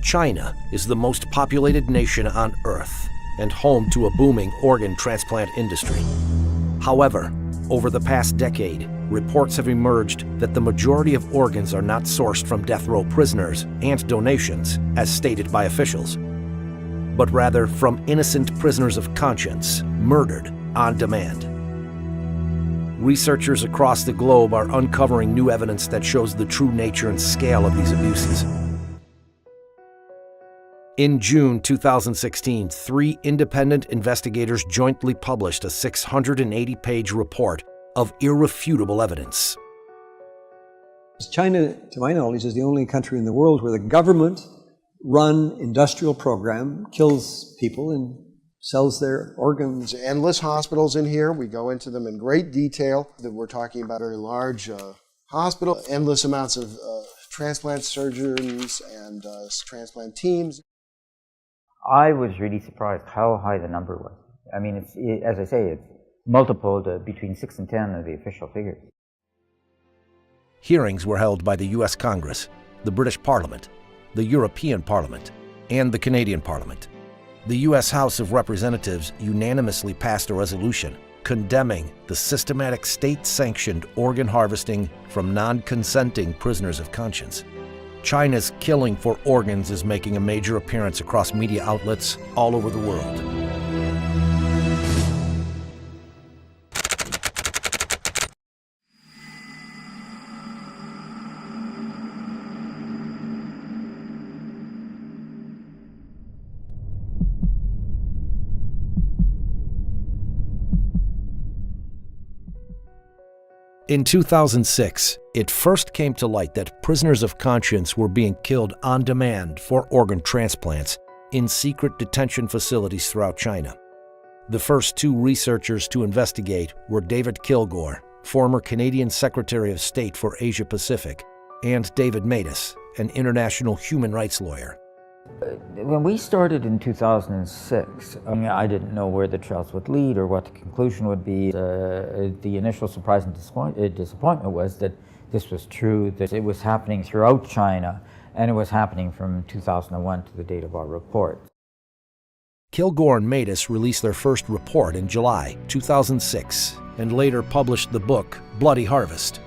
China is the most populated nation on Earth and home to a booming organ transplant industry. However, over the past decade, reports have emerged that the majority of organs are not sourced from death row prisoners and donations, as stated by officials, but rather from innocent prisoners of conscience, murdered on demand. Researchers across the globe are uncovering new evidence that shows the true nature and scale of these abuses. In June 2016, 3 independent investigators jointly published a 680-page report of irrefutable evidence. China, to my knowledge, is the only country in the world where the government-run industrial program kills people and sells their organs. Endless hospitals in here. We go into them in great detail. That we're talking about a very large hospital, endless amounts of transplant surgeons and transplant teams. I was really surprised how high the number was. I mean, as I say, it's multiple between 6 and 10 of the official figures. Hearings were held by the U.S. Congress, the British Parliament, the European Parliament, and the Canadian Parliament. The U.S. House of Representatives unanimously passed a resolution condemning the systematic state-sanctioned organ harvesting from non-consenting prisoners of conscience. China's killing for organs is making a major appearance across media outlets all over the world. In 2006, it first came to light that prisoners of conscience were being killed on demand for organ transplants in secret detention facilities throughout China. The first 2 researchers to investigate were David Kilgore, former Canadian Secretary of State for Asia Pacific, and David Matas, an international human rights lawyer. When we started in 2006, I didn't know where the trials would lead or what the conclusion would be. The initial surprise and disappointment was that this was true, that it was happening throughout China, and it was happening from 2001 to the date of our report. Kilgore and Matas released their first report in July 2006 and later published the book Bloody Harvest.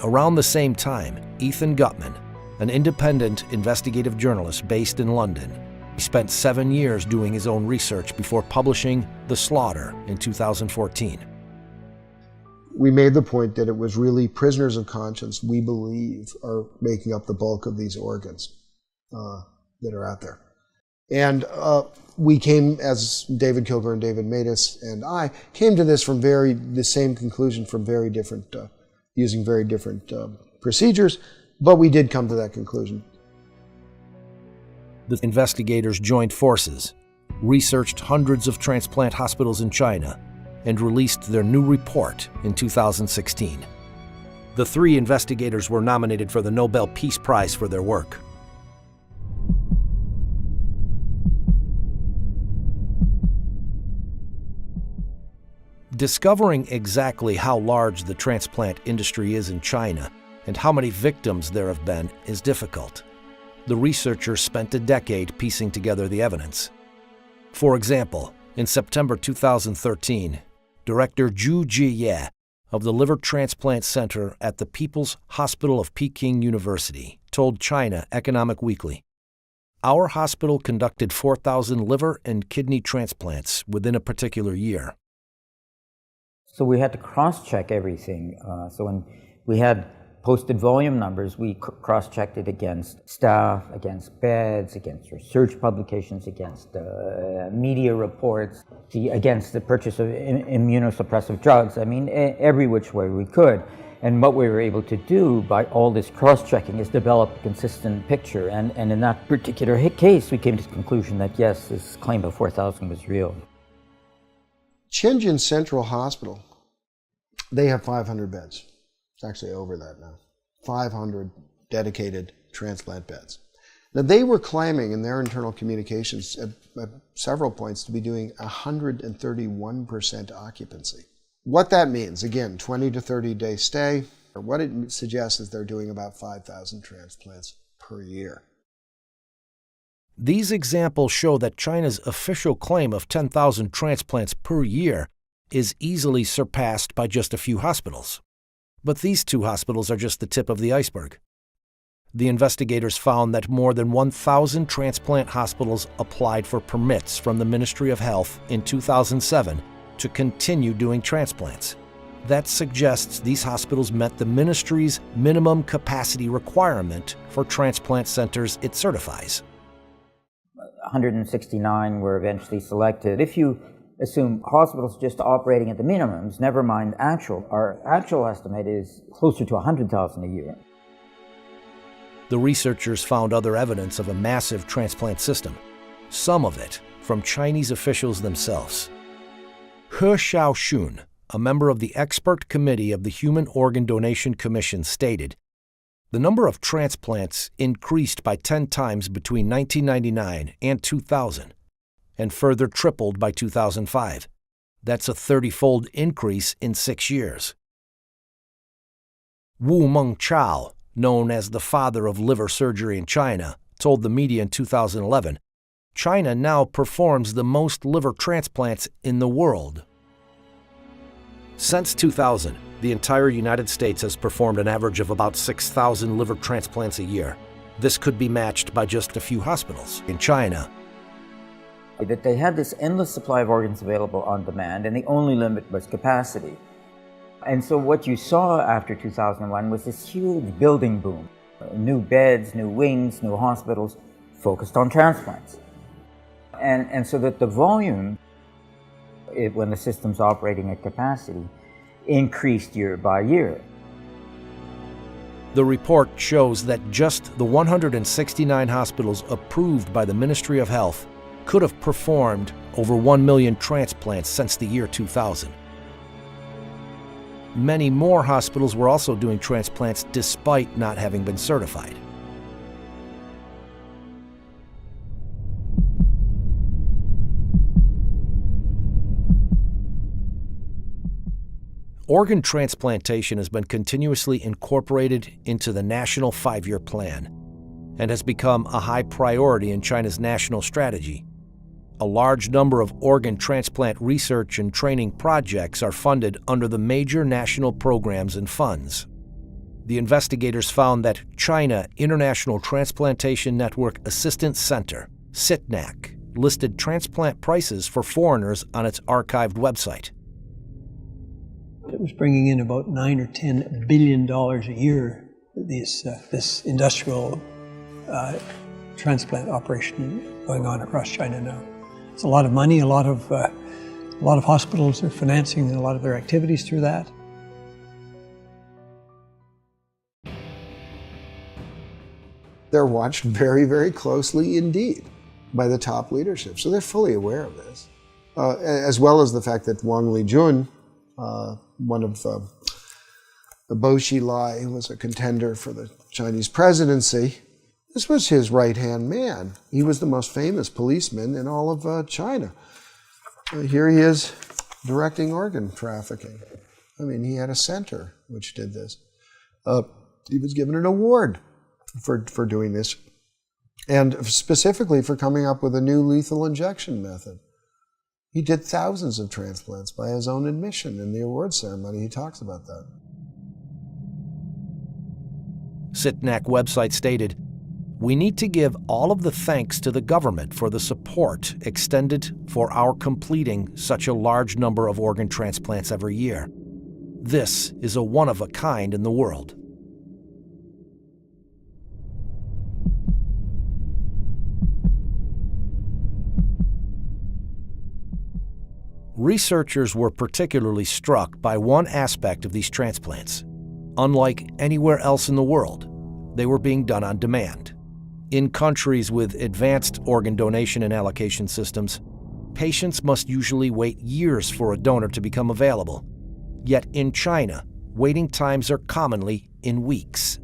Around the same time, Ethan Gutman, an independent investigative journalist based in London, spent 7 years doing his own research before publishing The Slaughter in 2014. We made the point that it was really prisoners of conscience, we believe, are making up the bulk of these organs that are out there. And we came, as David Kilgore and David Matas and I, came to this from the same conclusion from very different, using very different procedures, but we did come to that conclusion. The investigators joined forces, researched hundreds of transplant hospitals in China, and released their new report in 2016. The 3 investigators were nominated for the Nobel Peace Prize for their work. Discovering exactly how large the transplant industry is in China and how many victims there have been is difficult. The researchers spent a decade piecing together the evidence. For example, in September 2013, Director Zhu Jiye of the Liver Transplant Center at the People's Hospital of Peking University told China Economic Weekly, "Our hospital conducted 4,000 liver and kidney transplants within a particular year." So we had to cross-check everything. So when we had posted volume numbers, we cross-checked it against staff, against beds, against research publications, against media reports, against the purchase of immunosuppressive drugs. I mean, every which way we could. And what we were able to do by all this cross-checking is develop a consistent picture. And in that particular case, we came to the conclusion that yes, this claim of 4,000 was real. Shenzhen Central Hospital, they have 500 beds. It's actually over that now. 500 dedicated transplant beds. Now, they were claiming in their internal communications at several points to be doing 131% occupancy. What that means, again, 20 to 30 day stay, or what it suggests is they're doing about 5,000 transplants per year. These examples show that China's official claim of 10,000 transplants per year is easily surpassed by just a few hospitals. But these two hospitals are just the tip of the iceberg. The investigators found that more than 1,000 transplant hospitals applied for permits from the Ministry of Health in 2007 to continue doing transplants. That suggests these hospitals met the ministry's minimum capacity requirement for transplant centers it certifies. 169 were eventually selected. If you assume hospitals just operating at the minimums, never mind our actual estimate is closer to 100,000 a year. The researchers found other evidence of a massive transplant system, some of it from Chinese officials themselves. He Xiaoxun, a member of the expert committee of the Human Organ Donation Commission, stated, "The number of transplants increased by 10 times between 1999 and 2000, and further tripled by 2005. That's a 30-fold increase in 6 years." Wu Mengchao, known as the father of liver surgery in China, told the media in 2011, "China now performs the most liver transplants in the world." Since 2000, the entire United States has performed an average of about 6,000 liver transplants a year. This could be matched by just a few hospitals in China. That they had this endless supply of organs available on demand, and the only limit was capacity. And so what you saw after 2001 was this huge building boom. New beds, new wings, new hospitals focused on transplants. And so that the volume, when the system's operating at capacity, increased year by year. The report shows that just the 169 hospitals approved by the Ministry of Health could have performed over 1 million transplants since the year 2000. Many more hospitals were also doing transplants despite not having been certified. Organ transplantation has been continuously incorporated into the National 5-Year Plan and has become a high priority in China's national strategy. A large number of organ transplant research and training projects are funded under the major national programs and funds. The investigators found that China International Transplantation Network Assistance Center, CITNAC, listed transplant prices for foreigners on its archived website. It was bringing in about $9 or $10 billion a year, this industrial transplant operation going on across China now. It's a lot of money. A lot of hospitals are financing a lot of their activities through that. They're watched very, very closely indeed by the top leadership. So they're fully aware of this, as well as the fact that Wang Lijun, one of the Bo Xilai, who was a contender for the Chinese presidency, this was his right-hand man. He was the most famous policeman in all of China. Here he is directing organ trafficking. I mean, he had a center which did this. He was given an award for doing this, and specifically for coming up with a new lethal injection method. He did thousands of transplants by his own admission. In the award ceremony, he talks about that. CITNAC website stated, "We need to give all of the thanks to the government for the support extended for our completing such a large number of organ transplants every year. This is a one-of-a-kind in the world." Researchers were particularly struck by one aspect of these transplants. Unlike anywhere else in the world, they were being done on demand. In countries with advanced organ donation and allocation systems, patients must usually wait years for a donor to become available. Yet in China, waiting times are commonly in weeks.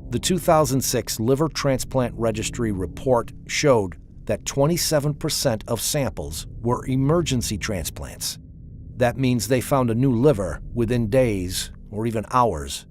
The 2006 Liver Transplant Registry report showed that 27% of samples were emergency transplants. That means they found a new liver within days or even hours.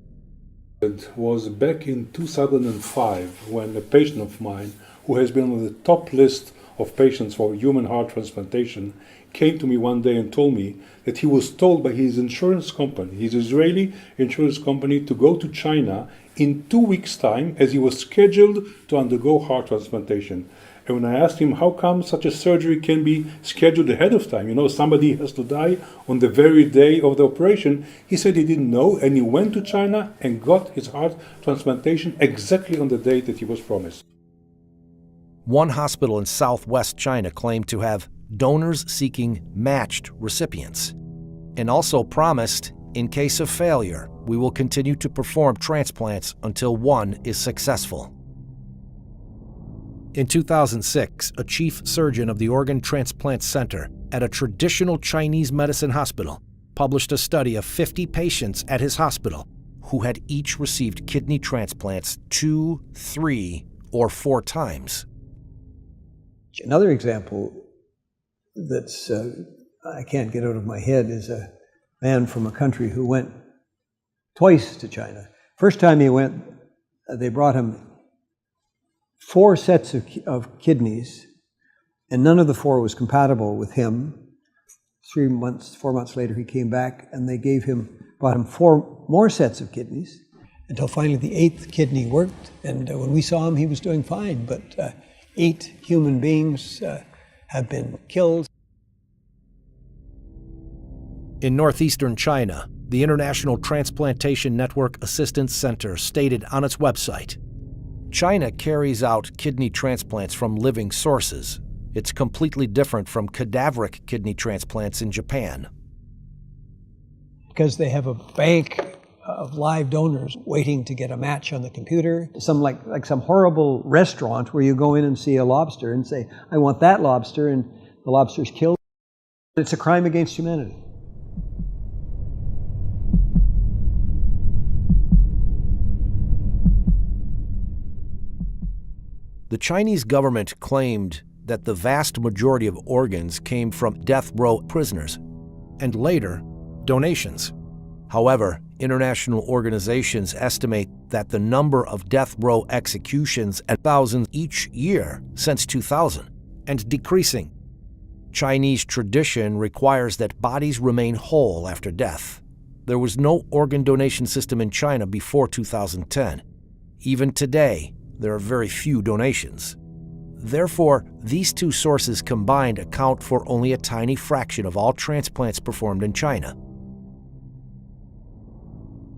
It was back in 2005 when a patient of mine who has been on the top list of patients for human heart transplantation, came to me one day and told me that he was told by his insurance company, his Israeli insurance company, to go to China in 2 weeks' time as he was scheduled to undergo heart transplantation. And when I asked him how come such a surgery can be scheduled ahead of time, somebody has to die on the very day of the operation, he said he didn't know, and he went to China and got his heart transplantation exactly on the date that he was promised. One hospital in southwest China claimed to have donors seeking matched recipients, and also promised, in case of failure, we will continue to perform transplants until one is successful. In 2006, a chief surgeon of the Organ Transplant Center at a traditional Chinese medicine hospital published a study of 50 patients at his hospital who had each received kidney transplants 2, 3, or 4 times. Another example that's I can't get out of my head is a man from a country who went twice to China. First time he went, they brought him 4 sets of kidneys, and none of the 4 was compatible with him. 4 months later, he came back, and they brought him 4 more sets of kidneys, until finally the 8th kidney worked. And when we saw him, he was doing fine, but 8 human beings have been killed. In northeastern China, the International Transplantation Network Assistance Center stated on its website, China carries out kidney transplants from living sources. It's completely different from cadaveric kidney transplants in Japan. Because they have a bank of live donors waiting to get a match on the computer. Like some horrible restaurant where you go in and see a lobster and say, I want that lobster, and the lobster's killed. It's a crime against humanity. The Chinese government claimed that the vast majority of organs came from death row prisoners, and later, donations. However, international organizations estimate that the number of death row executions at thousands each year since 2000, and decreasing. Chinese tradition requires that bodies remain whole after death. There was no organ donation system in China before 2010. Even today, there are very few donations. Therefore, these two sources combined account for only a tiny fraction of all transplants performed in China.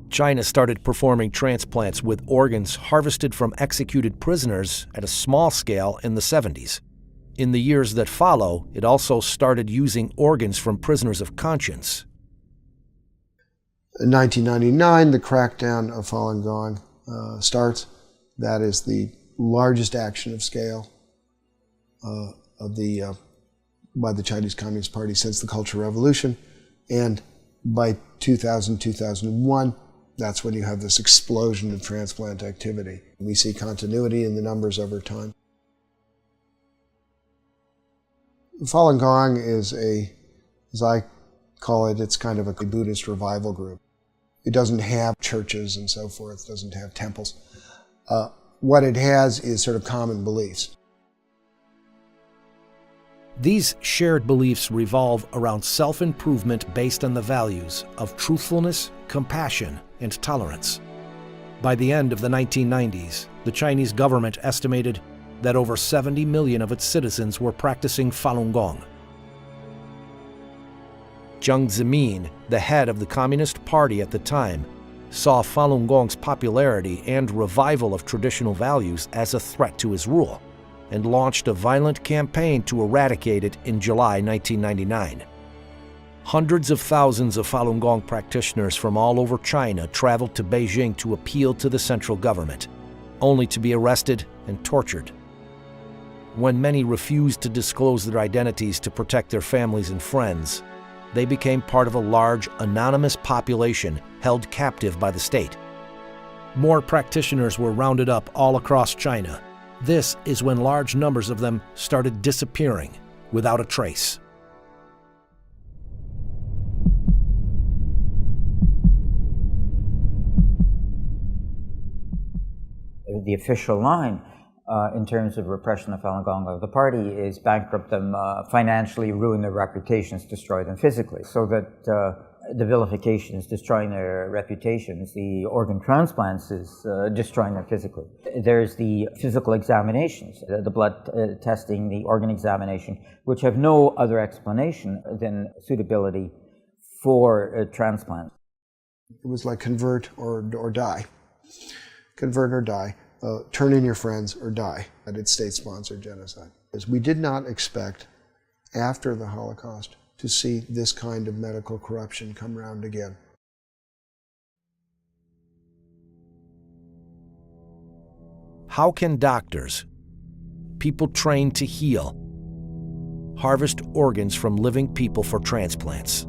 China started performing transplants with organs harvested from executed prisoners at a small scale in the 70s. In the years that follow, it also started using organs from prisoners of conscience. In 1999, the crackdown of Falun Gong starts. That is the largest action of scale by the Chinese Communist Party since the Cultural Revolution. And by 2000, 2001, that's when you have this explosion of transplant activity. We see continuity in the numbers over time. Falun Gong is as I call it, it's kind of a Buddhist revival group. It doesn't have churches and so forth, it doesn't have temples. What it has is sort of common beliefs. These shared beliefs revolve around self-improvement based on the values of truthfulness, compassion, and tolerance. By the end of the 1990s, the Chinese government estimated that over 70 million of its citizens were practicing Falun Gong. Jiang Zemin, the head of the Communist Party at the time, saw Falun Gong's popularity and revival of traditional values as a threat to his rule, and launched a violent campaign to eradicate it in July 1999. Hundreds of thousands of Falun Gong practitioners from all over China traveled to Beijing to appeal to the central government, only to be arrested and tortured. When many refused to disclose their identities to protect their families and friends, they became part of a large, anonymous population held captive by the state. More practitioners were rounded up all across China. This is when large numbers of them started disappearing without a trace. The official line in terms of repression of Falun Gong. The party is bankrupt them financially, ruin their reputations, destroy them physically. So that the vilification is destroying their reputations. The organ transplants is destroying them physically. There's the physical examinations, the blood testing, the organ examination, which have no other explanation than suitability for transplant. It was like convert or die. Convert or die. Turn in your friends or die. That it's state-sponsored genocide. We did not expect, after the Holocaust, to see this kind of medical corruption come round again. How can doctors, people trained to heal, harvest organs from living people for transplants?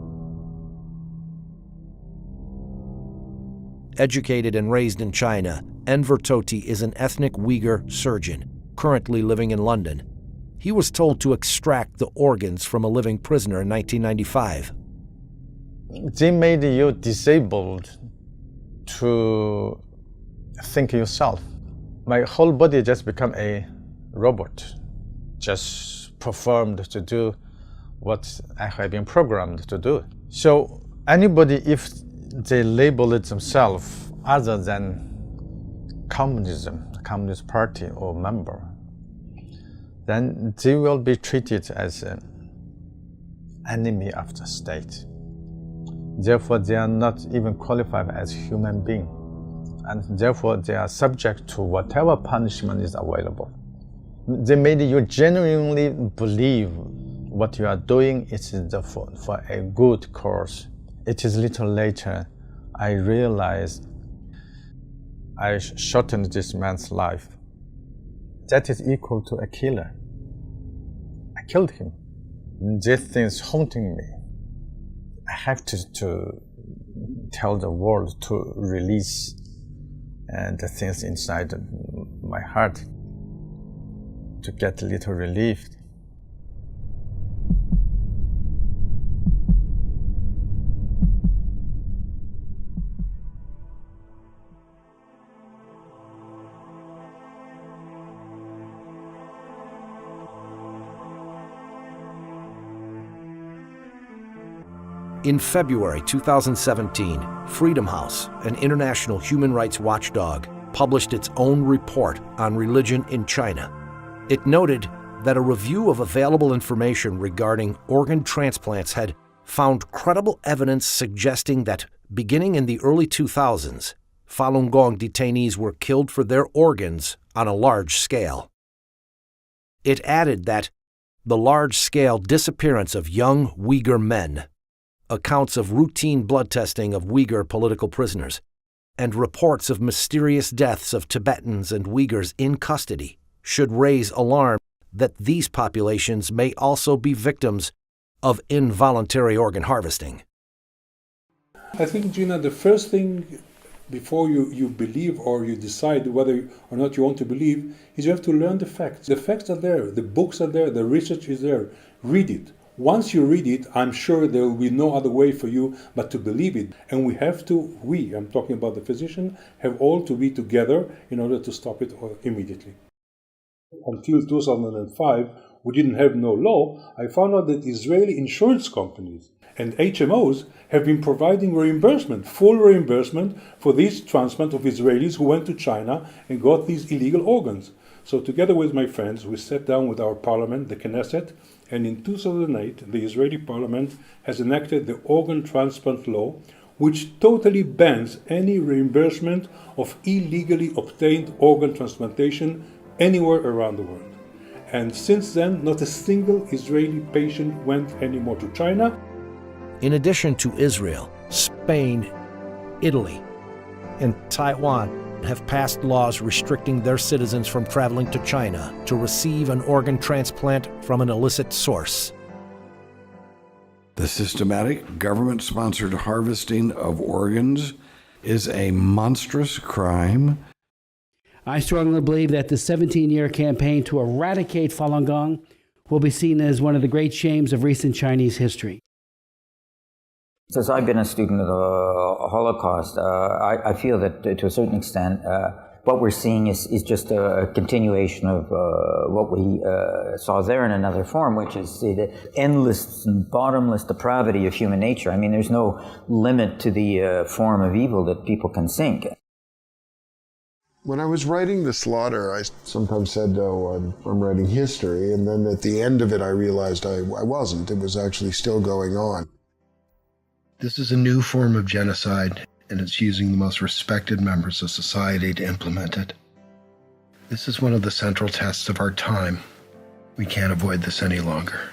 Educated and raised in China, Enver Tohti is an ethnic Uyghur surgeon, currently living in London. He was told to extract the organs from a living prisoner in 1995. They made you disabled to think yourself. My whole body just become a robot, just performed to do what I have been programmed to do. So anybody, if they label it themselves other than communism, Communist Party or member, then they will be treated as an enemy of the state. Therefore, they are not even qualified as human beings, and therefore they are subject to whatever punishment is available. They made you genuinely believe what you are doing is for a good cause. It is little later I realized I shortened this man's life. That is equal to a killer. I killed him. This thing is haunting me. I have to tell the world to release the things inside my heart to get a little relief. In February 2017, Freedom House, an international human rights watchdog, published its own report on religion in China. It noted that a review of available information regarding organ transplants had found credible evidence suggesting that, beginning in the early 2000s, Falun Gong detainees were killed for their organs on a large scale. It added that the large-scale disappearance of young Uyghur men, accounts of routine blood testing of Uyghur political prisoners, and reports of mysterious deaths of Tibetans and Uyghurs in custody should raise alarm that these populations may also be victims of involuntary organ harvesting. I think, Gina, the first thing before you believe or you decide whether or not you want to believe is you have to learn the facts. The facts are there, the books are there, the research is there. Read it. Once you read it, I'm sure there will be no other way for you but to believe it. And I'm talking about the physician, have all to be together in order to stop it immediately. Until 2005, we didn't have no law. I found out that Israeli insurance companies and HMOs have been providing reimbursement, full reimbursement for these transplants of Israelis who went to China and got these illegal organs. So together with my friends, we sat down with our parliament, the Knesset, and in 2008, the Israeli parliament has enacted the organ transplant law, which totally bans any reimbursement of illegally obtained organ transplantation anywhere around the world. And since then, not a single Israeli patient went anymore to China. In addition to Israel, Spain, Italy, and Taiwan have passed laws restricting their citizens from traveling to China to receive an organ transplant from an illicit source. The systematic government-sponsored harvesting of organs is a monstrous crime. I strongly believe that the 17-year campaign to eradicate Falun Gong will be seen as one of the great shames of recent Chinese history. Since I've been a student of the Holocaust, I feel that to a certain extent What we're seeing is just a continuation of what we saw there in another form, which is the endless and bottomless depravity of human nature. I mean, there's no limit to the form of evil that people can sink. When I was writing The Slaughter, I sometimes said, oh, I'm writing history, and then at the end of it I realized I wasn't. It was actually still going on. This is a new form of genocide, and it's using the most respected members of society to implement it. This is one of the central tests of our time. We can't avoid this any longer.